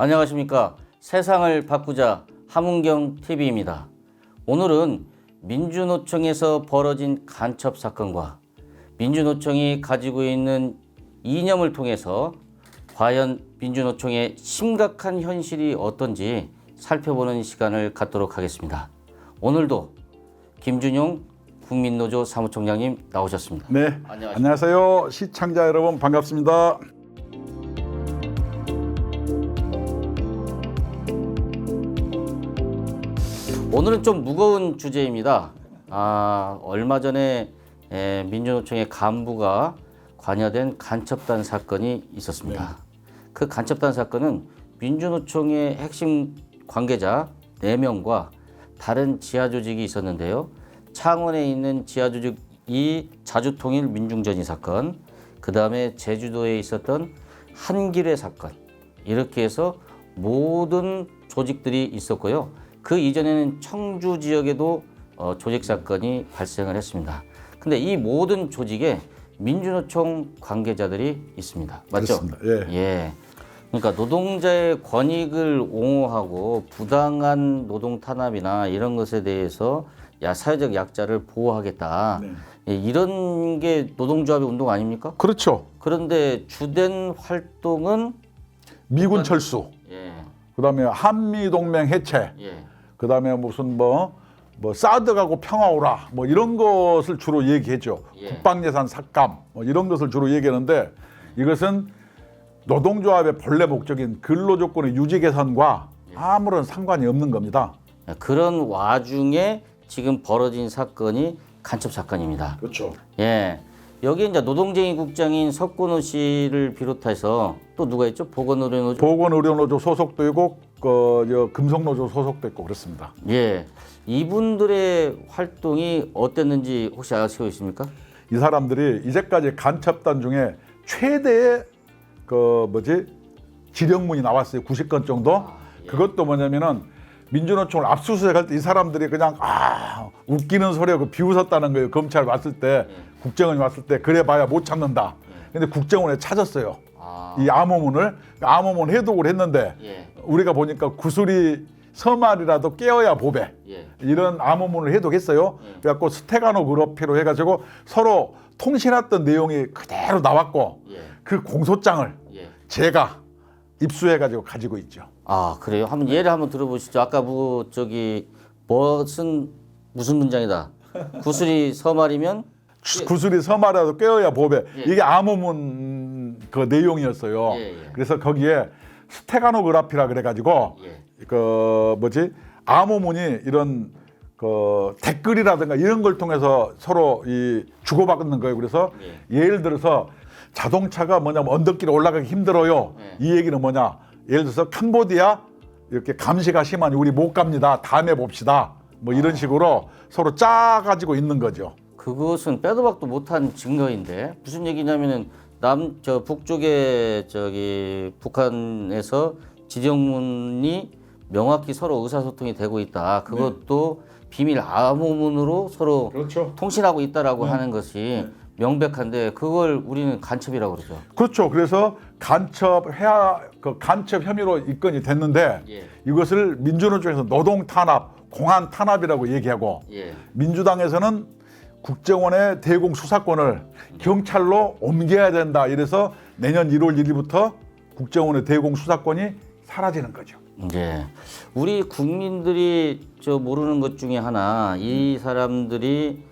안녕하십니까. 세상을 바꾸자 함은경 TV입니다. 오늘은 민주노총에서 벌어진 간첩 사건과 민주노총이 가지고 있는 이념을 통해서 과연 민주노총의 심각한 현실이 어떤지 살펴보는 시간을 갖도록 하겠습니다. 오늘도 김준용 국민노조 사무총장님 나오셨습니다. 네, 안녕하세요. 시청자 여러분 반갑습니다. 오늘은 좀 무거운 주제입니다. 얼마 전에 민주노총의 간부가 관여된 간첩단 사건이 있었습니다. 그 간첩단 사건은 민주노총의 핵심 관계자 4명과 다른 지하조직이 있었는데요. 창원에 있는 지하조직이 자주통일민중전이 사건, 그 다음에 제주도에 있었던 한길의 사건, 이렇게 해서 모든 조직들이 있었고요. 그 이전에는 청주 지역에도 조직 사건이 발생을 했습니다. 근데 이 모든 조직에 민주노총 관계자들이 있습니다. 맞죠? 그렇습니다. 예. 예. 그러니까 노동자의 권익을 옹호하고 부당한 노동 탄압이나 이런 것에 대해서 사회적 약자를 보호하겠다. 네. 예, 이런 게 노동조합의 운동 아닙니까? 그렇죠. 그런데 주된 활동은 미군 철수, 예, 그다음에 한미동맹 해체, 예, 그다음에 무슨 뭐 사드하고 평화오라 뭐 이런 것을 주로 얘기했죠. 예. 국방예산 삭감 뭐 이런 것을 주로 얘기하는데 이것은 노동조합의 본래 목적인 근로조건의 유지 개선과 아무런 상관이 없는 겁니다. 그런 와중에 지금 벌어진 사건이 간첩 사건입니다. 그렇죠. 예. 여기 이제 노동쟁이 국장인 석건호 씨를 비롯해서 또 누가 있죠? 보건의료노조. 보건의료노조 소속도 있고 금속노조 소속도 있고 그렇습니다. 예. 이분들의 활동이 어땠는지 혹시 아시고 있습니까? 이 사람들이 이제까지 간첩단 중에 최대의 지령문이 나왔어요. 90건 정도. 예. 그것도 뭐냐면은 민주노총을 압수수색할 때 이 사람들이 그냥 웃기는 소리하고 비웃었다는 거예요. 검찰 왔을 때, 국정원이 왔을 때 그래봐야 못 찾는다. 근데 국정원에 찾았어요. 이 암호문을 해독을 했는데 예. 우리가 보니까 구슬이 서말이라도 깨어야 보배. 예. 이런 암호문을 해독했어요. 그래갖고 스테가노그래피로 해가지고 서로 통신했던 내용이 그대로 나왔고 예. 그 공소장을 예. 제가 입수해가지고 가지고 있죠. 그래요? 한번 예를 한번 들어보시죠. 아까 무슨 문장이다. 구슬이 서말이면 구슬이 서말이라도 깨어야 보배. 예. 이게 암호문 그 내용이었어요. 예, 예. 그래서 거기에 스테가노그래피라 그래가지고 예. 암호문이 이런 댓글이라든가 이런 걸 통해서 서로 주고받는 거예요. 그래서 예를 들어서 자동차가 뭐냐면 언덕길에 올라가기 힘들어요. 이 얘기는 뭐냐? 예를 들어서 캄보디아 이렇게 감시가 심하니 우리 못 갑니다. 다음에 봅시다. 뭐 이런 식으로 서로 짜가지고 있는 거죠. 그것은 빼도 박도 못한 증거인데 무슨 얘기냐면은 북쪽에 북한에서 지령문이 명확히 서로 의사소통이 되고 있다. 그것도 비밀 암호문으로 서로 그렇죠. 통신하고 있다라고 하는 것이 명백한데 그걸 우리는 간첩이라고 그러죠. 그렇죠. 그래서 간첩 혐의로 입건이 됐는데 이것을 민주노총에서 노동 탄압, 공안 탄압이라고 얘기하고 민주당에서는 국정원의 대공 수사권을 경찰로 옮겨야 된다. 이래서 내년 1월 1일부터 국정원의 대공 수사권이 사라지는 거죠. 네, 우리 국민들이 모르는 것 중에 하나, 이 사람들이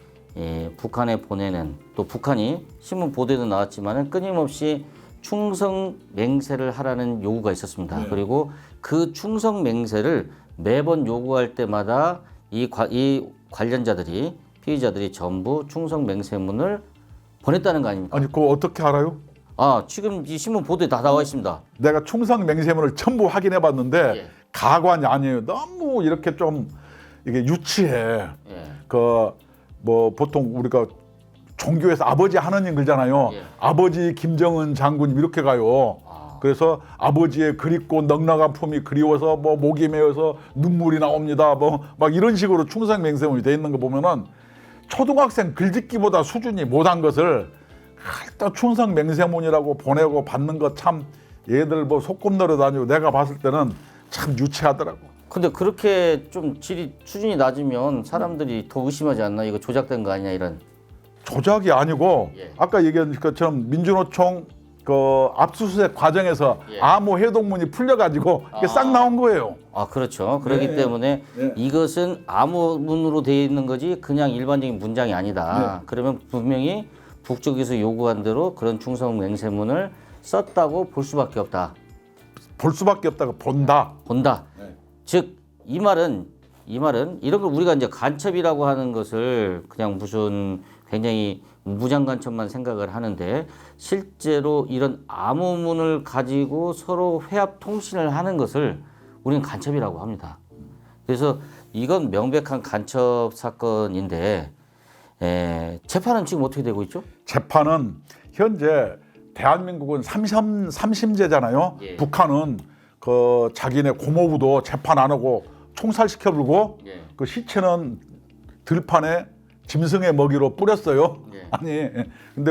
북한에 보내는, 또 북한이 신문 보도에도 나왔지만은 끊임없이 충성 맹세를 하라는 요구가 있었습니다. 그리고 그 충성 맹세를 매번 요구할 때마다 이 관련자들이, 피의자들이 전부 충성 맹세문을 보냈다는 거 아닙니까? 아니 그거 어떻게 알아요? 지금 이 신문 보도에 다 나와 있습니다. 내가 충성 맹세문을 전부 확인해 봤는데 가관이 아니에요. 너무 이렇게 좀 이게 유치해. 보통 우리가 종교에서 아버지 하느님 그러잖아요. 아버지 김정은 장군님 이렇게 가요. 그래서 아버지의 그립고 넉넉한 품이 그리워서 목이 메어서 눈물이 나옵니다. 막 이런 식으로 충성 맹세문이 돼 있는 거 보면은 초등학생 글짓기보다 수준이 못한 것을 또 충성 맹세문이라고 보내고 받는 거 참 얘들 뭐 소꿉 놀아다니고 내가 봤을 때는 참 유치하더라고. 근데 그렇게 좀 질이 수준이 낮으면 사람들이 더 의심하지 않나? 이거 조작된 거 아니냐 이런. 조작이 아니고 예. 아까 얘기한 것처럼 민주노총 그 압수수색 과정에서 예. 암호 해독문이 풀려가지고 이게 싹 나온 거예요. 아 그렇죠. 그렇기 네. 때문에 네. 이것은 암호문으로 되어 있는 거지 그냥 일반적인 문장이 아니다. 그러면 분명히 북쪽에서 요구한 대로 그런 충성 맹세문을 썼다고 볼 수밖에 없다. 볼 수밖에 없다가 본다. 본다. 네. 즉 이 말은 이런 걸 우리가 이제 간첩이라고 하는 것을 그냥 무슨 굉장히 무장 간첩만 생각을 하는데 실제로 이런 암호문을 가지고 서로 회합 통신을 하는 것을 우리는 간첩이라고 합니다. 그래서 이건 명백한 간첩 사건인데 재판은 지금 어떻게 되고 있죠? 재판은 현재 대한민국은 삼심제잖아요. 예. 북한은 그 자기네 고모부도 재판 안 하고 총살시켜불고 예. 그 시체는 들판에 짐승의 먹이로 뿌렸어요. 예. 아니 근데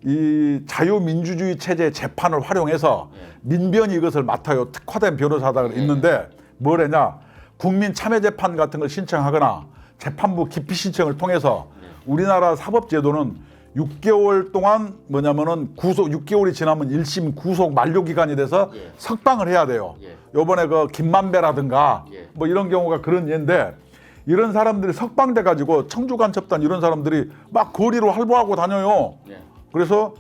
이 자유민주주의 체제 재판을 활용해서 민변이 이것을 맡아요. 특화된 변호사가 있는데 뭐래냐 국민참여재판 같은 걸 신청하거나 재판부 기피 신청을 통해서 우리나라 사법제도는 6개월 동안 뭐냐면은 구속 6개월이 지나면 1심 구속 만료 기간이 돼서 예. 석방을 해야 돼요. 예. 요번에 그 김만배라든가 예. 뭐 이런 경우가 그런 예인데 이런 사람들이 석방돼 가지고 청주간첩단 이런 사람들이 막 거리로 활보하고 다녀요. 예. 그래서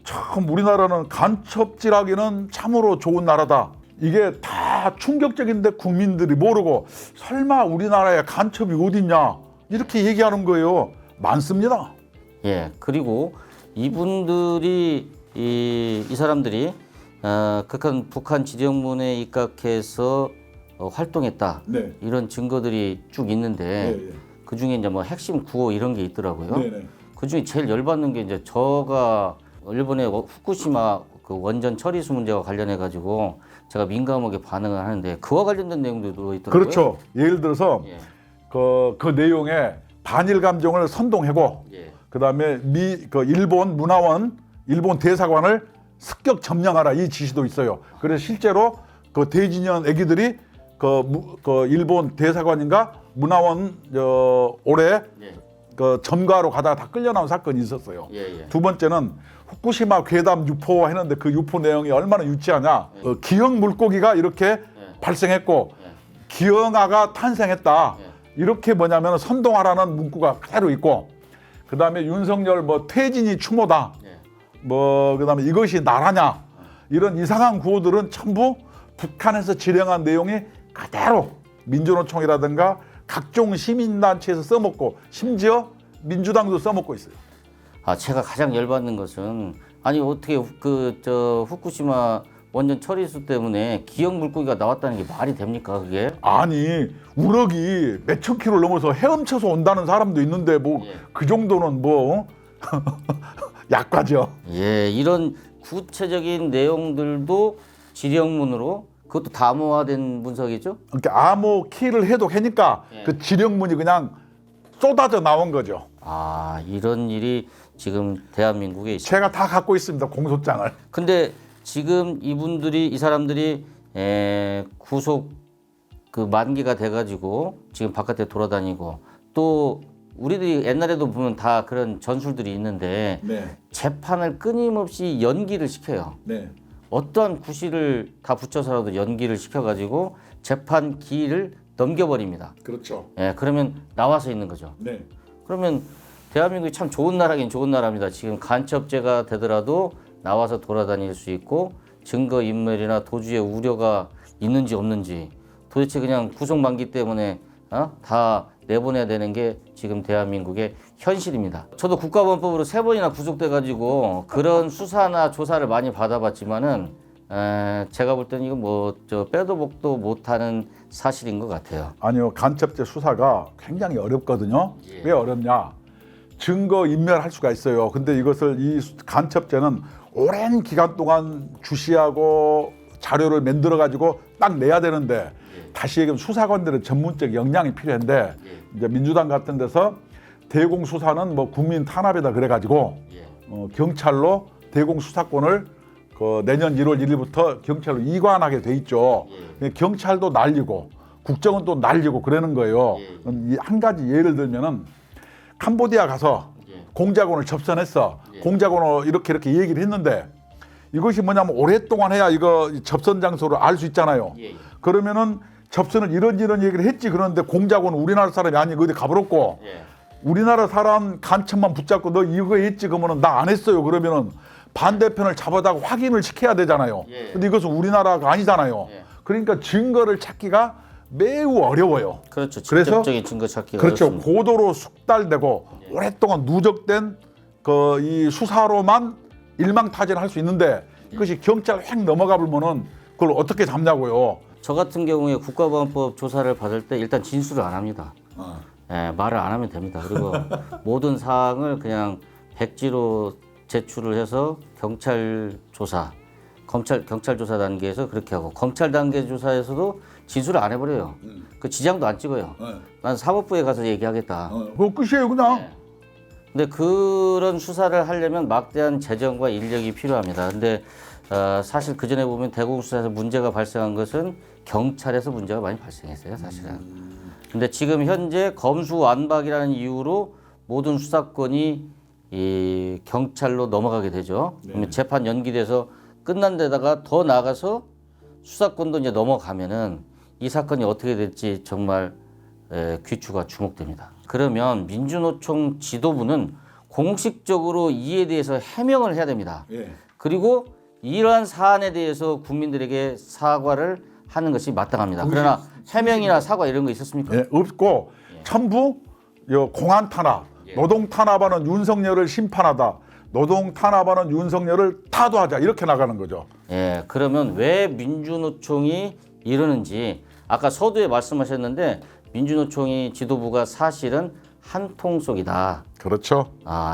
참 우리나라는 간첩질하기는 참으로 좋은 나라다. 이게 다 충격적인데 국민들이 모르고 설마 우리나라에 간첩이 어딨냐 이렇게 얘기하는 거예요. 많습니다. 예, 그리고 이분들이 이 사람들이 극한 북한 지령문에 입각해서 활동했다. 네. 이런 증거들이 쭉 있는데 그 중에 이제 뭐 핵심 구호 이런 게 있더라고요. 그 중에 제일 열받는 게 이제 저가 일본의 후쿠시마 그 원전 처리수 문제와 관련해 가지고 제가 민감하게 반응을 하는데 그와 관련된 내용도 들어있더라고요. 그렇죠. 예를 들어서 예, 그 내용에 반일 감정을 선동하고 예, 그다음에 일본 문화원 일본 대사관을 습격 점령하라 이 지시도 있어요. 그래서 실제로 그 대진년 애기들이 그 일본 대사관인가 문화원 올해 예, 그 점거하러 가다가 다 끌려 나온 사건이 있었어요. 예, 예. 두 번째는 후쿠시마 괴담 유포 했는데 그 유포 내용이 얼마나 유치하냐. 기형 물고기가 이렇게 발생했고 기형아가 탄생했다. 이렇게 뭐냐면 선동하라는 문구가 그대로 있고 그다음에 윤석열 뭐 퇴진이 추모다. 뭐 그다음에 이것이 나라냐. 이런 이상한 구호들은 전부 북한에서 지령한 내용이 그대로 민주노총이라든가 각종 시민단체에서 써먹고 심지어 민주당도 써먹고 있어요. 아, 제가 가장 열받는 것은 아니 어떻게 후쿠시마 원전 처리수 때문에 기형 물고기가 나왔다는 게 말이 됩니까 그게? 아니 우럭이 몇천 킬로 넘어서 헤엄쳐서 온다는 사람도 있는데 뭐 그 정도는 뭐 약과죠. 예, 이런 구체적인 내용들도 지령문으로 그것도 다 암호화된 문서겠죠? 그러니까 암호 키를 해독하니까 그 지령문이 그냥 쏟아져 나온 거죠. 아, 이런 일이 지금 대한민국에 있습니다. 제가 다 갖고 있습니다. 공소장을. 근데 지금 이 사람들이 구속 그 만기가 돼가지고 지금 바깥에 돌아다니고 또 우리들이 옛날에도 보면 다 그런 전술들이 있는데 재판을 끊임없이 연기를 시켜요. 어떠한 구실을 다 붙여서라도 연기를 시켜가지고 재판 기일을 넘겨버립니다. 그렇죠. 예, 그러면 나와서 있는 거죠. 그러면 대한민국이 참 좋은 나라긴 좋은 나라입니다. 지금 간첩죄가 되더라도 나와서 돌아다닐 수 있고 증거인멸이나 도주의 우려가 있는지 없는지 도대체 그냥 구속 만기 때문에 다 내보내야 되는 게 지금 대한민국의 현실입니다. 저도 국가보안법으로 3번이나 구속돼가지고 그런 수사나 조사를 많이 받아봤지만은 제가 볼 때는 이거 뭐 빼도 박도 못하는 사실인 것 같아요. 아니요, 간첩죄 수사가 굉장히 어렵거든요. 왜 어렵냐? 증거 인멸할 수가 있어요. 근데 이것을 이 간첩죄는 오랜 기간 동안 주시하고 자료를 만들어 가지고 딱 내야 되는데 다시 얘기하면 수사관들은 전문적 역량이 필요한데 이제 민주당 같은 데서 대공 수사는 뭐 국민 탄압이다 그래 가지고 경찰로 대공 수사권을 그 내년 1월 1일부터 경찰로 이관하게 돼 있죠. 경찰도 날리고 국정은 또 날리고 그러는 거예요. 이 한 가지 예를 들면은 캄보디아 가서 공작원을 접선했어. 공작원을 이렇게 얘기를 했는데 이것이 뭐냐면 오랫동안 해야 이거 접선 장소를 알 수 있잖아요. 그러면은 접선을 이런 얘기를 했지. 그런데 공작원은 우리나라 사람이 아니고 어디 가버렸고 우리나라 사람 간첩만 붙잡고 너 이거 했지 그러면은 나 안 했어요. 그러면은 반대편을 잡아다가 확인을 시켜야 되잖아요. 근데 이것은 우리나라가 아니잖아요. 그러니까 증거를 찾기가 매우 어려워요. 그렇죠. 그래서 직접적인 증거 찾기가 그렇죠. 어렵습니다. 고도로 숙달되고 오랫동안 누적된 그 이 수사로만 일망타진할 수 있는데 그것이 경찰 획 넘어가 보면은 그걸 어떻게 잡냐고요. 저 같은 경우에 국가보안법 조사를 받을 때 일단 진술을 안 합니다. 말을 안 하면 됩니다. 그리고 모든 사항을 그냥 백지로 제출을 해서 경찰 조사, 경찰 조사 단계에서 그렇게 하고 검찰 단계 조사에서도 진술을 안 해버려요. 그 지장도 안 찍어요. 난 사법부에 가서 얘기하겠다. 그거 끝이에요, 그냥. 근데 그런 수사를 하려면 막대한 재정과 인력이 필요합니다. 근데 사실 그 전에 보면 대공수사에서 문제가 발생한 것은 경찰에서 문제가 많이 발생했어요, 사실은. 근데 지금 현재 검수완박이라는 이유로 모든 수사권이 이 경찰로 넘어가게 되죠. 그러면 재판 연기돼서 끝난 데다가 더 나가서 수사권도 이제 넘어가면은 이 사건이 어떻게 될지 정말 귀추가 주목됩니다. 그러면 민주노총 지도부는 공식적으로 이에 대해서 해명을 해야 됩니다. 그리고 이러한 사안에 대해서 국민들에게 사과를 하는 것이 마땅합니다. 그러나 해명이나 사과 이런 거 있었습니까? 없고 전부 공안 탄압, 노동 탄압하는 윤석열을 심판하다. 노동 탄압하는 윤석열을 타도하자 이렇게 나가는 거죠. 그러면 왜 민주노총이 이러는지 아까 서두에 말씀하셨는데 민주노총이 지도부가 사실은 한 통속이다. 그렇죠.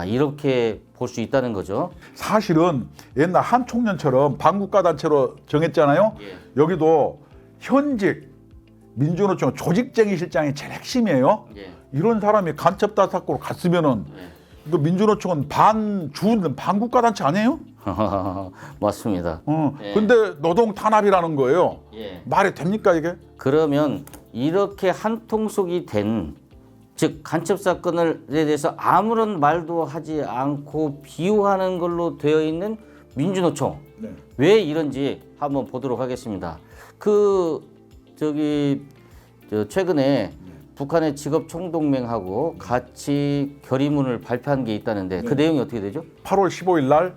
이렇게 볼 수 있다는 거죠. 사실은 옛날 한 총련처럼 반국가 단체로 정했잖아요. 여기도 현직 민주노총 조직쟁이 실장이 제일 핵심이에요. 이런 사람이 간첩다 사건으로 갔으면은 그 민주노총은 반국가 단체 아니에요? 맞습니다. 근데 노동 탄압이라는 거예요. 말이 됩니까 이게? 그러면 이렇게 한 통속이 된, 즉 간첩 사건에 대해서 아무런 말도 하지 않고 비호하는 걸로 되어 있는 민주노총 왜 이런지 한번 보도록 하겠습니다. 최근에 북한의 직업총동맹하고 같이 결의문을 발표한 게 있다는데 그 내용이 어떻게 되죠? 8월 15일 날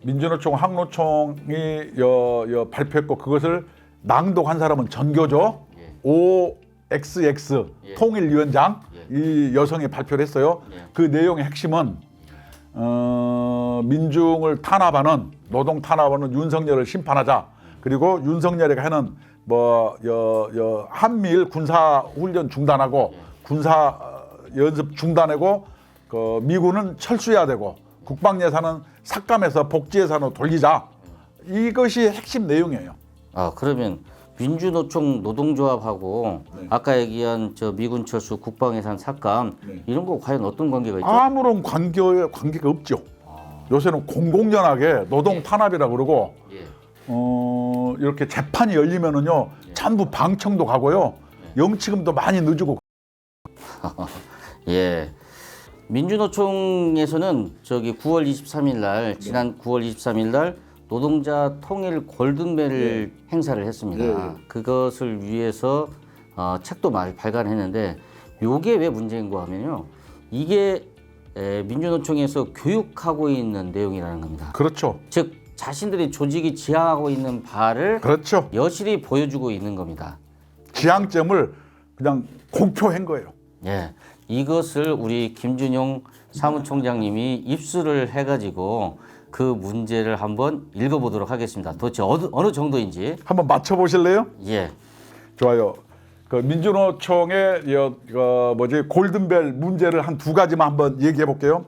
민주노총 항노총이 발표했고 그것을 낭독한 사람은 전교조 OXX 통일위원장 이 여성이 발표를 했어요. 그 내용의 핵심은 민중을 탄압하는 노동 탄압하는 윤석열을 심판하자. 그리고 윤석열이가 하는 한미일 군사 훈련 중단하고 군사 연습 중단하고 그 미군은 철수해야 되고 국방 예산은 삭감해서 복지 예산으로 돌리자. 이것이 핵심 내용이에요. 그러면 민주노총 노동조합하고 아까 얘기한 미군 철수 국방 예산 삭감 이런 거 과연 어떤 관계가 있죠? 아무런 관계가 없죠. 요새는 공공연하게 노동 탄압이라 그러고 이렇게 재판이 열리면은요 전부 방청도 가고요 영치금도 많이 늦고. 민주노총에서는 9월 23일 날 지난 9월 23일 날 노동자 통일 골든벨을 행사를 했습니다. 그것을 위해서 책도 많이 발간했는데 이게 왜 문제인가 하면요. 이게 민주노총에서 교육하고 있는 내용이라는 겁니다. 그렇죠. 즉 자신들이 조직이 지향하고 있는 바를 그렇죠. 여실히 보여주고 있는 겁니다. 지향점을 그냥 공표한 거예요. 이것을 우리 김준용 사무총장님이 입수를 해가지고 그 문제를 한번 읽어보도록 하겠습니다. 도대체 어느 정도인지 한번 맞춰보실래요? 좋아요. 그 민주노총의 골든벨 문제를 한 두 가지만 한번 얘기해 볼게요.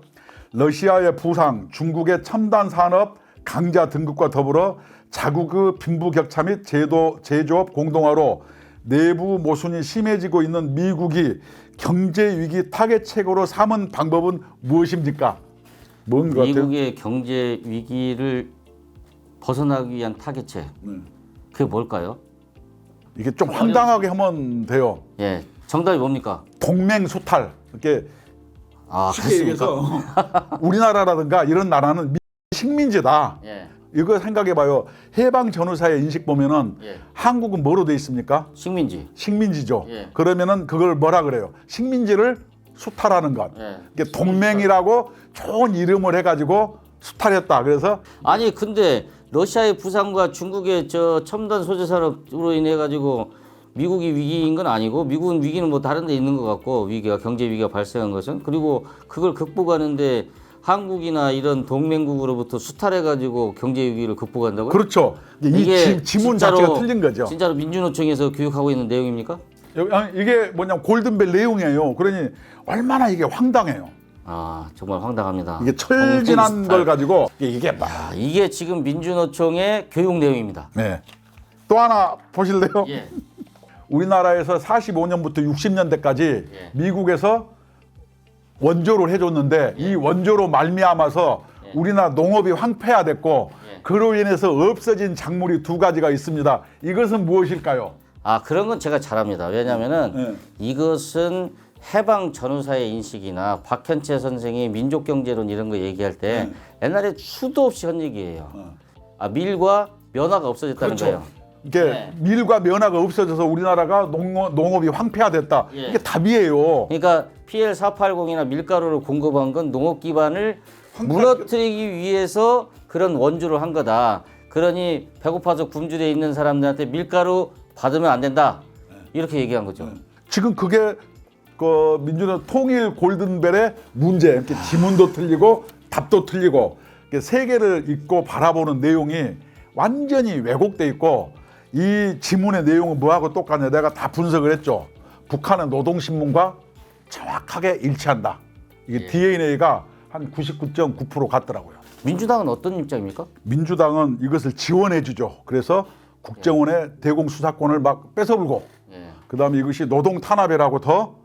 러시아의 부상, 중국의 첨단 산업 강자 등급과 더불어 자국의 빈부격차 및 제조업 공동화로 내부 모순이 심해지고 있는 미국이 경제 위기 타개책으로 삼은 방법은 무엇입니까? 뭔 것 같아요? 미국의 경제 위기를 벗어나기 위한 타겟체. 그게 뭘까요? 이게 좀 황당하게 하면 돼요. 예, 정답이 뭡니까? 동맹 수탈. 이렇게 아, 쉽게 얘기해서 우리나라라든가 이런 나라는 식민지다. 예, 이거 생각해봐요. 해방 전후사의 인식 보면은 예. 한국은 뭐로 돼 있습니까? 식민지. 식민지죠. 예. 그러면은 그걸 뭐라 그래요? 식민지를 수탈하는 것. 예. 이게 동맹이라고 좋은 이름을 해가지고 수탈했다. 그래서 아니 근데 러시아의 부상과 중국의 저 첨단 소재 산업으로 인해 가지고 미국이 위기인 건 아니고 미국은 위기는 뭐 다른 데 있는 것 같고 위기가 경제 위기가 발생한 것은 그리고 그걸 극복하는데 한국이나 이런 동맹국으로부터 수탈해 가지고 경제 위기를 극복한다고요? 그렇죠. 이 지문 자체가 틀린 거죠. 진짜로 민주노총에서 교육하고 있는 내용입니까? 이게 뭐냐면 골든벨 내용이에요. 그러니 얼마나 이게 황당해요. 아 정말 황당합니다. 이게 철진한 동맹 걸 수탈. 가지고 이게 막. 아, 이게 지금 민주노총의 교육 내용입니다. 네. 또 하나 보실래요? 예. 우리나라에서 45년부터 60년대까지 예. 미국에서 원조를 해줬는데 이 원조로 말미암아서 우리나라 농업이 황폐화됐고 그로 인해서 없어진 작물이 두 가지가 있습니다. 이것은 무엇일까요? 아 그런 건 제가 잘합니다. 왜냐하면은 네. 이것은 해방 전후사의 인식이나 박현채 선생이 민족경제론 이런 거 얘기할 때 옛날에 수도 없이 한 얘기예요. 아 밀과 면화가 없어졌다는 그렇죠. 거예요. 이게 네. 밀과 면화가 없어져서 우리나라가 농업이 황폐화됐다. 예. 이게 답이에요. 그러니까 PL480이나 밀가루를 공급한 건 농업 기반을 무너뜨리기 위해서 그런 원조를 한 거다. 그러니 배고파서 굶주려 있는 사람들한테 밀가루 받으면 안 된다. 이렇게 얘기한 거죠. 지금 그게 그 민주노 통일 골든벨의 문제. 이렇게 지문도 틀리고 답도 틀리고 이렇게 세계를 읽고 바라보는 내용이 완전히 왜곡돼 있고 이 지문의 내용은 뭐하고 똑같냐. 내가 다 분석을 했죠. 북한은 노동신문과 정확하게 일치한다. 이게 DNA가 한 99.9% 같더라고요. 민주당은 어떤 입장입니까? 민주당은 이것을 지원해 주죠. 그래서 국정원의 대공수사권을 막 뺏어불고 예. 그다음에 이것이 노동 탄압이라고 더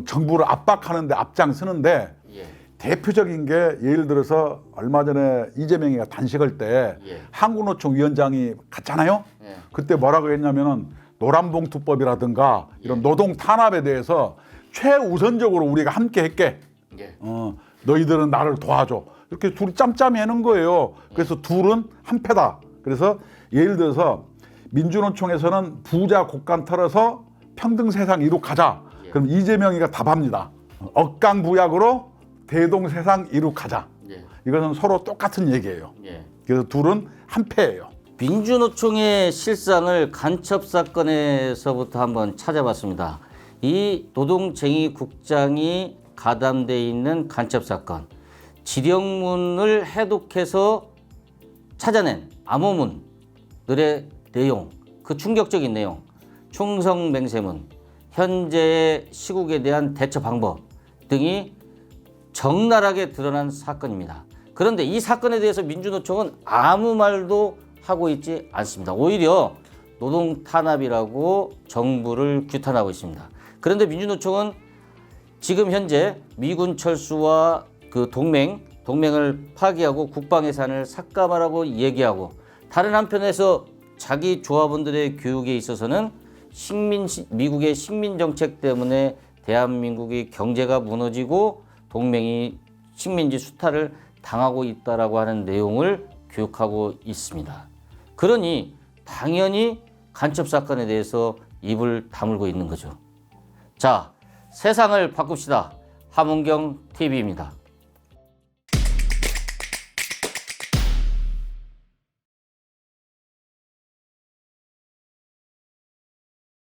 정부를 압박하는 데 앞장서는데 예. 대표적인 게 예를 들어서 얼마 전에 이재명이가 단식할 때 예. 한국노총 위원장이 갔잖아요. 예. 그때 뭐라고 했냐면은 노란봉투법이라든가 이런 노동 탄압에 대해서 최우선적으로 우리가 함께 할게. 예. 너희들은 나를 도와줘. 이렇게 둘이 짬짬이 하는 거예요. 그래서 둘은 한패다. 그래서 예를 들어서 민주노총에서는 부자 곡간 털어서 평등 세상 이룩하자. 그럼 이재명이가 답합니다. 억강부약으로 대동 세상 이룩하자. 예. 이것은 서로 똑같은 얘기예요. 예. 그래서 둘은 한패예요. 민주노총의 실상을 간첩 사건에서부터 한번 찾아봤습니다. 이 노동쟁이 국장이 가담돼 있는 간첩 사건, 지령문을 해독해서 찾아낸 암호문들의 내용, 그 충격적인 내용, 충성맹세문, 현재의 시국에 대한 대처 방법 등이 적나라하게 드러난 사건입니다. 그런데 이 사건에 대해서 민주노총은 아무 말도 하고 있지 않습니다. 오히려 노동 탄압이라고 정부를 규탄하고 있습니다. 그런데 민주노총은 지금 현재 미군 철수와 그 동맹을 파기하고 국방 예산을 삭감하라고 얘기하고 다른 한편에서 자기 조합원들의 교육에 있어서는 미국의 식민 정책 때문에 대한민국의 경제가 무너지고 동맹이 식민지 수탈을 당하고 있다라고 하는 내용을 교육하고 있습니다. 그러니 당연히 간첩 사건에 대해서 입을 다물고 있는 거죠. 자, 세상을 바꿉시다. 함은경 TV입니다.